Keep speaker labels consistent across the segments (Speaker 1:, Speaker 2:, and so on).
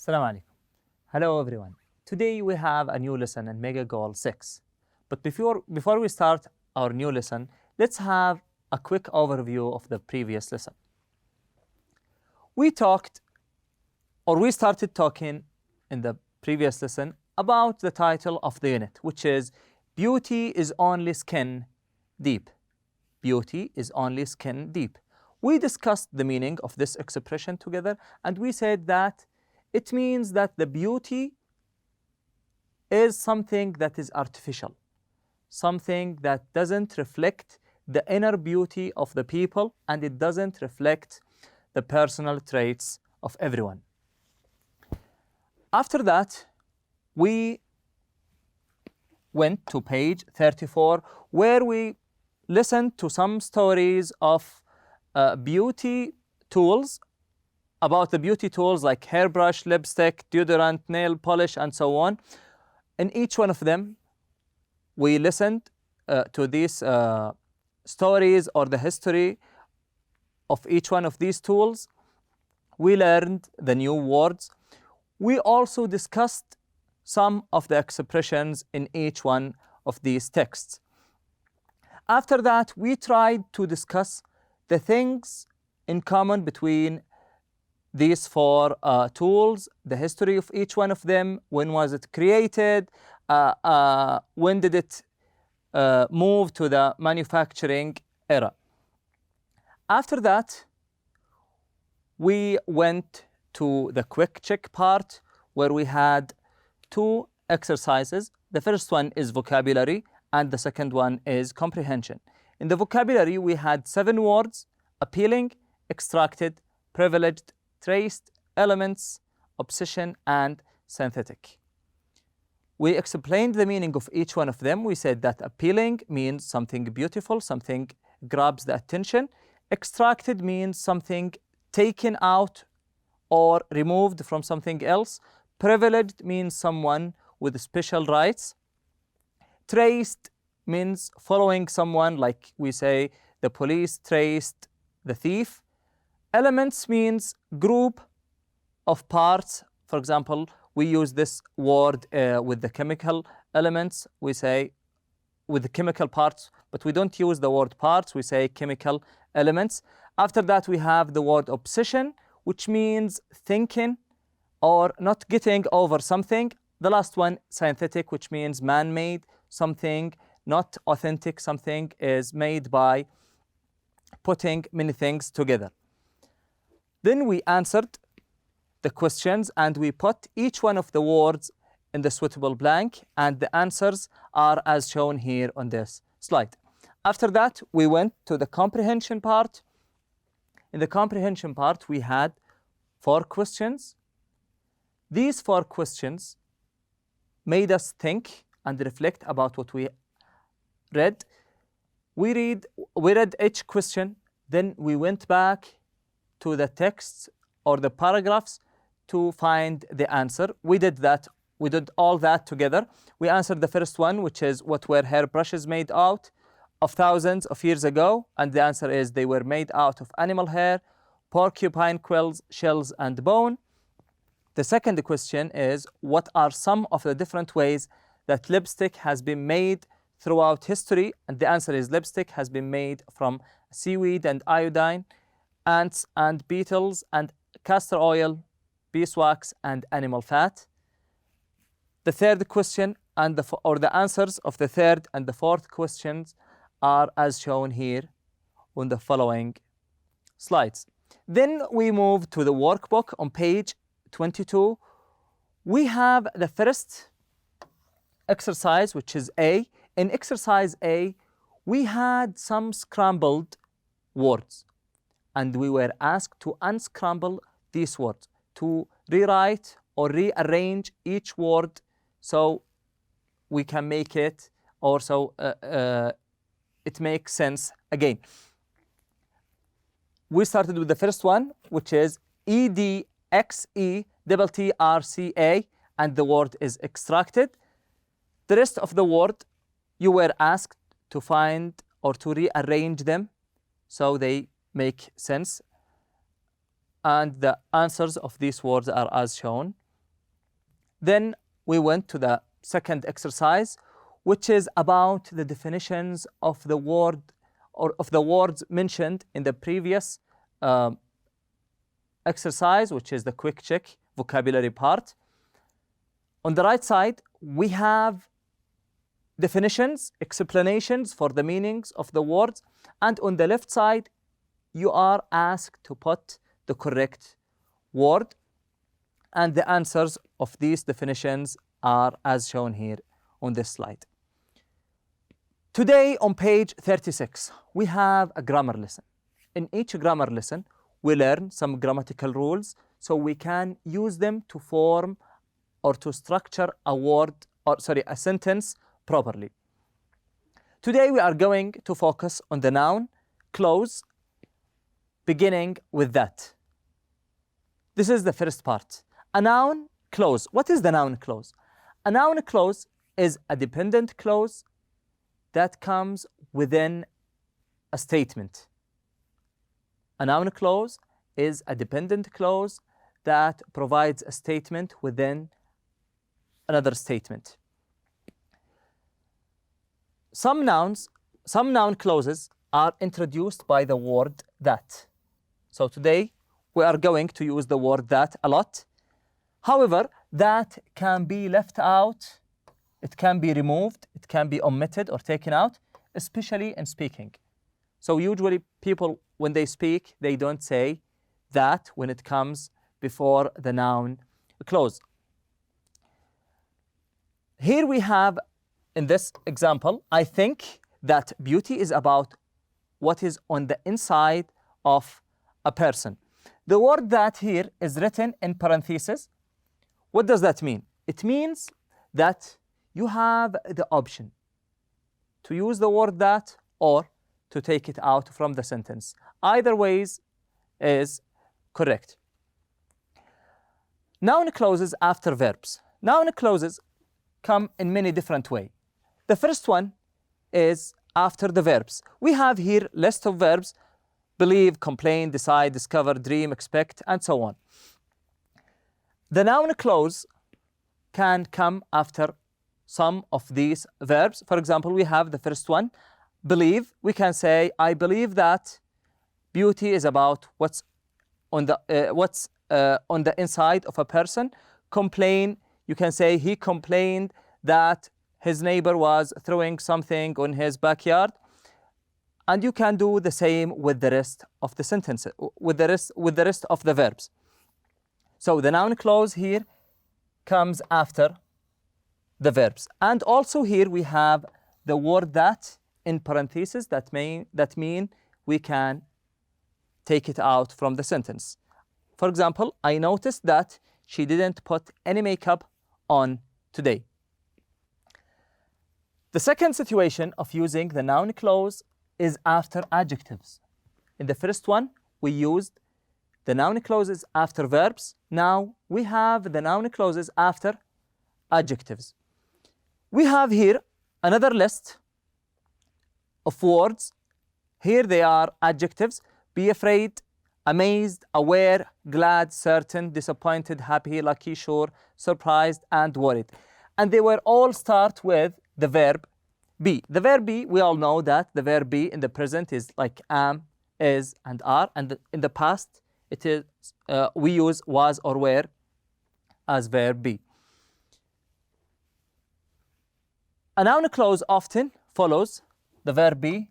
Speaker 1: Assalamu alaikum. Hello everyone. Today we have a new lesson in Mega Goal 6. But before we start our new lesson, let's have a quick overview of the previous lesson. We started talking in the previous lesson about the title of the unit, which is Beauty is Only Skin Deep. Beauty is only skin deep. We discussed the meaning of this expression together, and we said that it means that the beauty is something that is artificial, something that doesn't reflect the inner beauty of the people, and it doesn't reflect the personal traits of everyone. After that, we went to page 34, where we listened to some stories of beauty tools, about the beauty tools like hairbrush, lipstick, deodorant, nail polish, and so on. In each one of them, we listened to these stories or the history of each one of these tools. We learned the new words. We also discussed some of the expressions in each one of these texts. After that, we tried to discuss the things in common between these four tools, the history of each one of them, when was it created, when did it move to the manufacturing era. After that, we went to the quick check part, where we had two exercises. The first one is vocabulary, and the second one is comprehension. In the vocabulary, we had 7 words: appealing, extracted, privileged, traced, elements, obsession, and synthetic. We explained the meaning of each one of them. We said that appealing means something beautiful, something grabs the attention. Extracted means something taken out or removed from something else. Privileged means someone with special rights. Traced means following someone, like we say the police traced the thief. Elements means group of parts. For example, we use this word with the chemical elements. We say with the chemical parts, but we don't use the word parts. We say chemical elements. After that, we have the word obsession, which means thinking or not getting over something. The last one, synthetic, which means man-made, something not authentic, something is made by putting many things together. Then we answered the questions, and we put each one of the words in the suitable blank, and the answers are as shown here on this slide. After that, we went to the comprehension part. In the comprehension part, we had 4 questions. These 4 questions made us think and reflect about what we read. We read each question, then we went back to the texts or the paragraphs to find the answer. We did all that together. We answered the first one, which is, what were hairbrushes made out of thousands of years ago? And the answer is, they were made out of animal hair, porcupine quills, shells, and bone. The second question is, what are some of the different ways that lipstick has been made throughout history? And the answer is, lipstick has been made from seaweed and iodine, ants and beetles, and castor oil, beeswax, and animal fat. The third question the answers of the third and the fourth questions are as shown here on the following slides. Then we move to the workbook on page 22. We have the first exercise, which is A. In exercise A, we had some scrambled words, and we were asked to unscramble these words, to rewrite or rearrange each word so we can make it, or so it makes sense again. We started with the first one, which is EDXETTRCA, and the word is extracted. The rest of the word, you were asked to find or to rearrange them so they make sense. And the answers of these words are as shown Then we went to the second exercise, which is about the definitions of the word or of the words mentioned in the previous exercise, which is the quick check vocabulary part. On the right side, we have definitions, explanations for the meanings of the words, and on the left side, you are asked to put the correct word, and the answers of these definitions are as shown here on this slide. Today on page 36, we have a grammar lesson. In each grammar lesson, we learn some grammatical rules so we can use them to form or to structure a sentence properly. Today we are going to focus on the noun clause, beginning with that. This is the first part. A noun clause. What is the noun clause? A noun clause is a dependent clause that comes within a statement. A noun clause is a dependent clause that provides a statement within another statement. Some noun clauses are introduced by the word that. So today we are going to use the word that a lot. However, that can be left out, it can be removed, it can be omitted or taken out, especially in speaking. So usually people, when they speak, they don't say that when it comes before the noun clause. Here we have, in this example, I think that beauty is about what is on the inside of a person. The word that here is written in parentheses. What does that mean? It means that you have the option to use the word that or to take it out from the sentence. Either ways is correct. Noun clauses after verbs. Noun clauses come in many different ways. The first one is after the verbs. We have here list of verbs: believe, complain, decide, discover, dream, expect, and so on. The noun clause can come after some of these verbs. For example, we have the first one, believe. We can say, I believe that beauty is about what's on the inside of a person. Complain, you can say he complained that his neighbor was throwing something on his backyard. And you can do the same with the rest of the sentences, with the rest of the verbs. So the noun clause here comes after the verbs. And also here we have the word that in parentheses that mean we can take it out from the sentence. For example, I noticed that she didn't put any makeup on today. The second situation of using the noun clause is after adjectives. In the first one, we used the noun clauses after verbs. Now we have the noun clauses after adjectives. We have here another list of words. Here they are adjectives: be afraid, amazed, aware, glad, certain, disappointed, happy, lucky, sure, surprised, and worried. And they were all start with the verb be. The verb be, we all know that the verb be in the present is like am, is, and are, and in the past it is we use was or were as verb be. A noun clause often follows the verb be,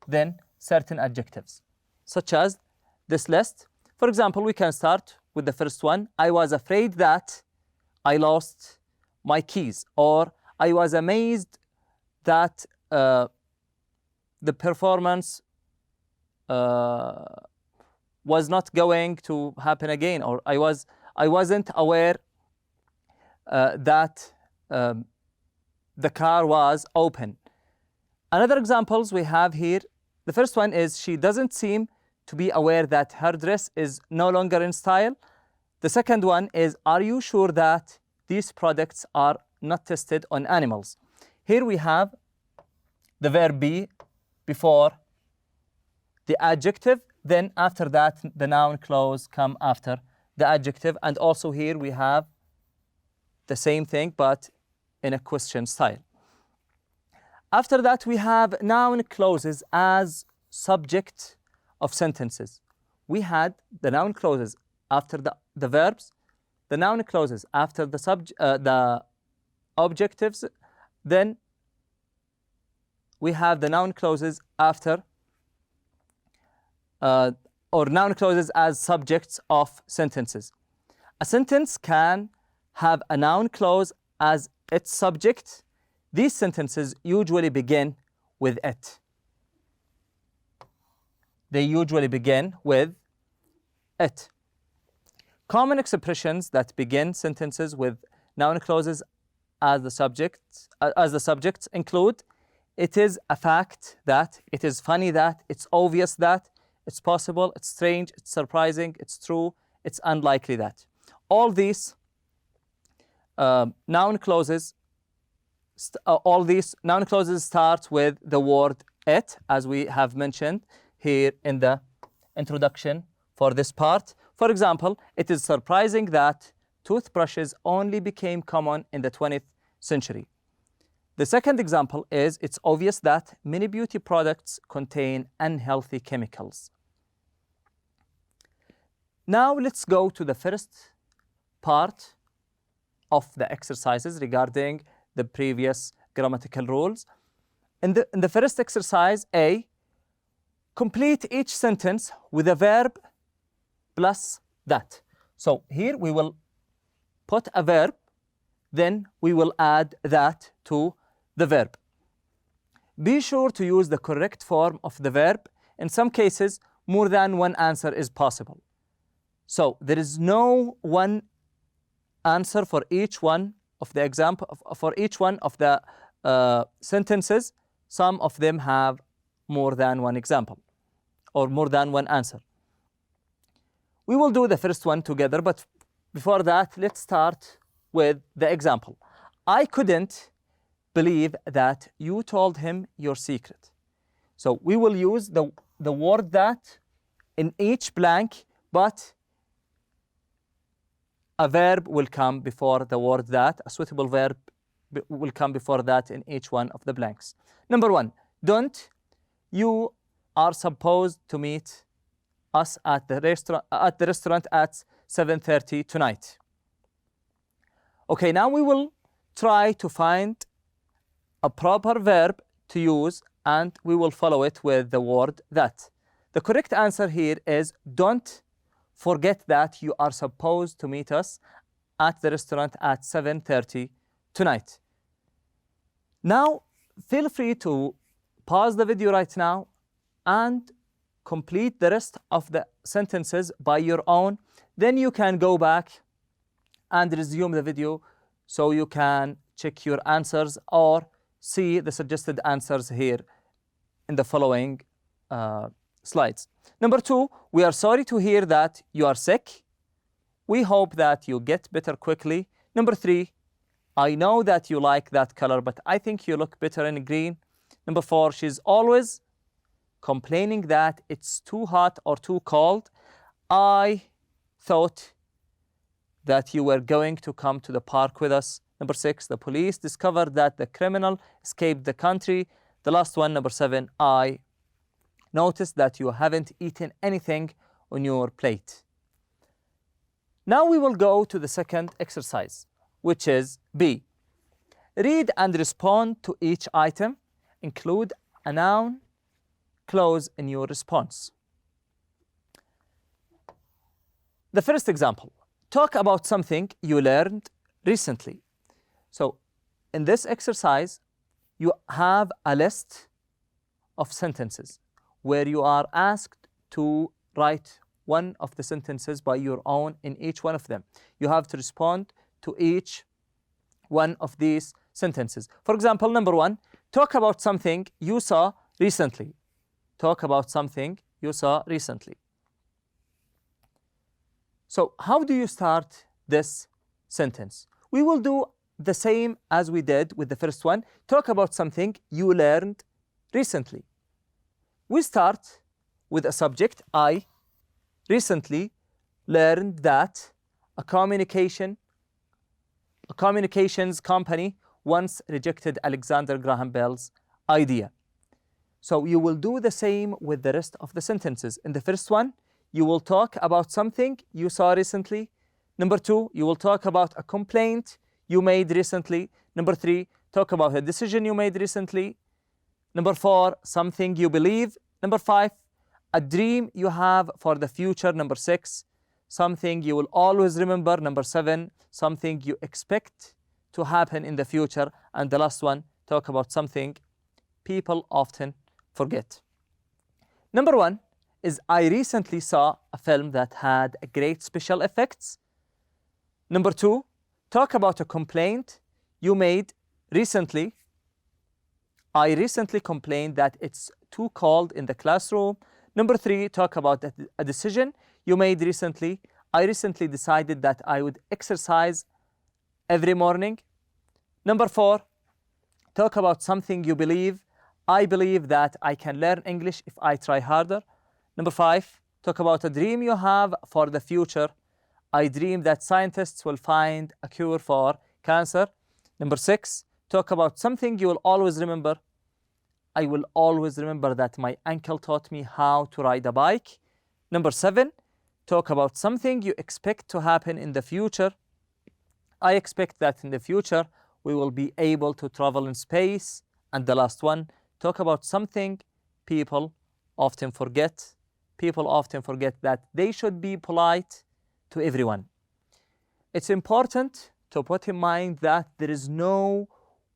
Speaker 1: then certain adjectives, such as this list. For example, we can start with the first one. I was afraid that I lost my keys, or I was amazed that the performance was not going to happen again, or I wasn't aware that the car was open. Another examples we have here, the first one is she doesn't seem to be aware that her dress is no longer in style. The second one is, are you sure that these products are not tested on animals? Here we have the verb be before the adjective, then after that the noun clause come after the adjective, and also here we have the same thing but in a question style. After that, we have noun clauses as subject of sentences. We had the noun clauses after the verbs, the noun clauses after the objectives, then we have the noun clauses after or noun clauses as subjects of sentences. A sentence can have a noun clause as its subject. These sentences usually begin with it. They usually begin with it. Common expressions that begin sentences with noun clauses as the subjects include: it is a fact that, it is funny that, it's obvious that, it's possible, it's strange, it's surprising, it's true, it's unlikely that. All these noun clauses start with the word it, as we have mentioned here in the introduction for this part. For example, it is surprising that toothbrushes only became common in the 20th century. The second example is: it's obvious that many beauty products contain unhealthy chemicals. Now let's go to the first part of the exercises regarding the previous grammatical rules. In the first exercise, A, complete each sentence with a verb plus that. So here we will put a verb, then we will add that to the verb. Be sure to use the correct form of the verb. In some cases, more than one answer is possible. So there is no one answer for each one of the sentences. Some of them have more than one example or more than one answer. We will do the first one together, but before that, let's start with the example. I couldn't believe that you told him your secret. So we will use the word that in each blank, but a verb will come before the word that. A suitable verb will come before that in each one of the blanks. Number one, don't. You are supposed to meet us at the restaurant at 7:30 tonight. Okay, now we will try to find a proper verb to use, and we will follow it with the word that. The correct answer here is: don't forget that you are supposed to meet us at the restaurant at 7:30 tonight. Now, feel free to pause the video right now and complete the rest of the sentences by your own. Then you can go back and resume the video so you can check your answers or see the suggested answers here in the following slides. Number two, we are sorry to hear that you are sick. We hope that you get better quickly. Number three, I know that you like that color, but I think you look better in green. Number four, she's always complaining that it's too hot or too cold. I thought that you were going to come to the park with us. Number six, the police discovered that the criminal escaped the country. The last one, number seven, I noticed that you haven't eaten anything on your plate. Now we will go to the second exercise, which is B. Read and respond to each item. Include a noun clause in your response. The first example, talk about something you learned recently. So in this exercise, you have a list of sentences where you are asked to write one of the sentences by your own in each one of them. You have to respond to each one of these sentences. For example, number one, talk about something you saw recently. Talk about something you saw recently. So how do you start this sentence? We will do the same as we did with the first one. Talk about something you learned recently. We start with a subject, I recently learned that a communication a communications company once rejected Alexander Graham Bell's idea. So you will do the same with the rest of the sentences. In the first one, you will talk about something you saw recently. Number 2, you will talk about a complaint you made recently. Number 3, talk about a decision you made recently. Number 4, something you believe. Number 5, a dream you have for the future. Number 6, something you will always remember. Number 7, something you expect to happen in the future. And the last one, talk about something people often forget. Number 1 is I recently saw a film that had great special effects. Number 2, talk about a complaint you made recently. I recently complained that it's too cold in the classroom. Number 3, talk about a decision you made recently. I recently decided that I would exercise every morning. Number 4, talk about something you believe. I believe that I can learn English if I try harder. Number 5, talk about a dream you have for the future. I dream that scientists will find a cure for cancer. Number 6, talk about something you will always remember. I will always remember that my uncle taught me how to ride a bike. Number 7, talk about something you expect to happen in the future. I expect that in the future we will be able to travel in space. And the last one, talk about something people often forget. People often forget that they should be polite to everyone. It's important to put in mind that there is no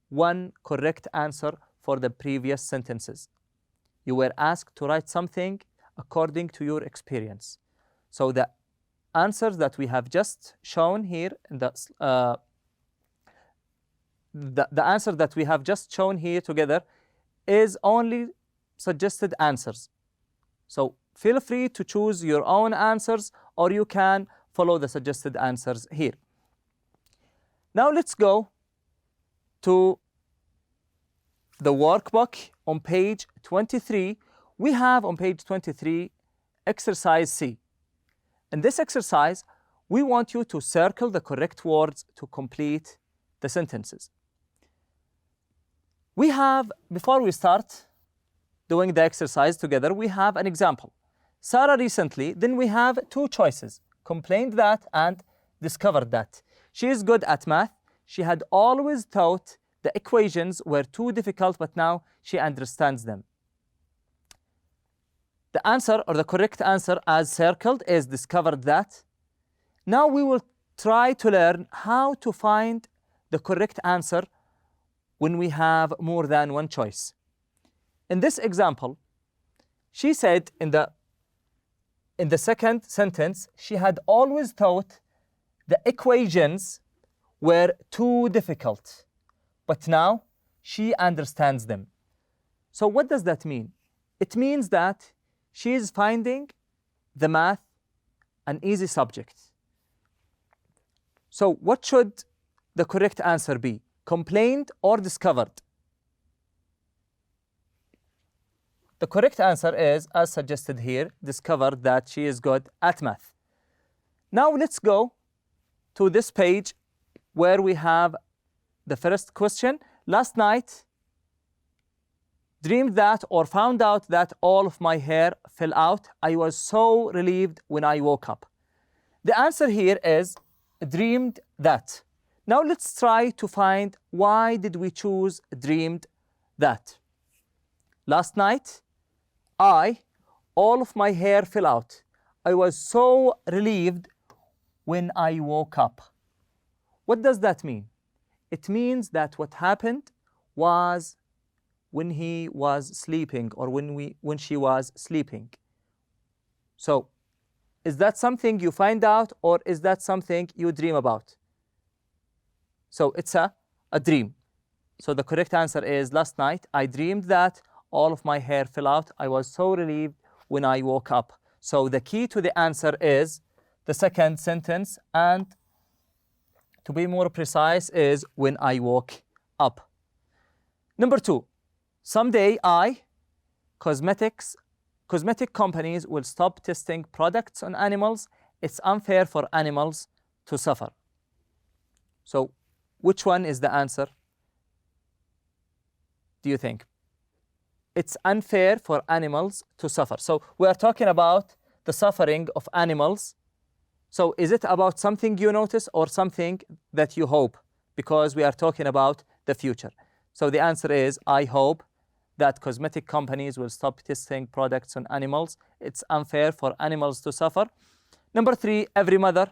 Speaker 1: one correct answer for the previous sentences. You were asked to write something according to your experience. So the answers that we have just shown here in the answer that we have just shown here together is only suggested answers. So feel free to choose your own answers, or you can follow the suggested answers here. Now let's go to the workbook on page 23. We have on page 23 exercise C. In this exercise, we want you to circle the correct words to complete the sentences. We have, before we start doing the exercise together, we have an example. Sarah recently, then we have two choices, complained that and discovered that. She is good at math. She had always thought the equations were too difficult, but now she understands them. The answer, or the correct answer as circled, is discovered that. Now we will try to learn how to find the correct answer when we have more than one choice. In this example, she said in the second sentence, she had always thought the equations were too difficult, but now she understands them. So what does that mean? It means that she is finding the math an easy subject. So what should the correct answer be? Complained or discovered? The correct answer is, as suggested here, discovered that she is good at math. Now let's go to this page where we have the first question. Last night, dreamed that or found out that all of my hair fell out. I was so relieved when I woke up. The answer here is dreamed that. Now let's try to find why did we choose dreamed that. Last night, all of my hair fell out. I was so relieved when I woke up. What does that mean? It means that what happened was when he was sleeping, or when she was sleeping. So, is that something you find out, or is that something you dream about? So it's a dream. So the correct answer is last night I dreamed that all of my hair fell out. I was so relieved when I woke up. So the key to the answer is the second sentence, and to be more precise is when I woke up. Number 2, someday cosmetic companies will stop testing products on animals. It's unfair for animals to suffer. So which one is the answer? Do you think? It's unfair for animals to suffer. So we are talking about the suffering of animals. So is it about something you notice or something that you hope? Because we are talking about the future. So the answer is, I hope that cosmetic companies will stop testing products on animals. It's unfair for animals to suffer. Number 3, every mother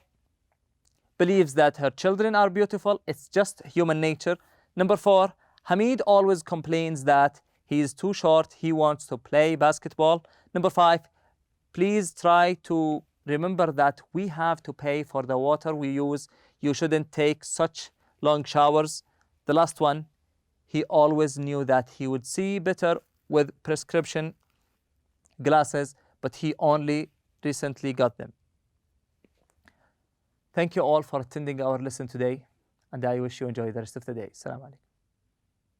Speaker 1: believes that her children are beautiful. It's just human nature. Number 4, Hamid always complains that he is too short. He wants to play basketball. Number 5, please try to remember that we have to pay for the water we use. You shouldn't take such long showers. The last one, he always knew that he would see better with prescription glasses, but he only recently got them. Thank you all for attending our lesson today, and I wish you enjoy the rest of the day. Assalamu alaikum.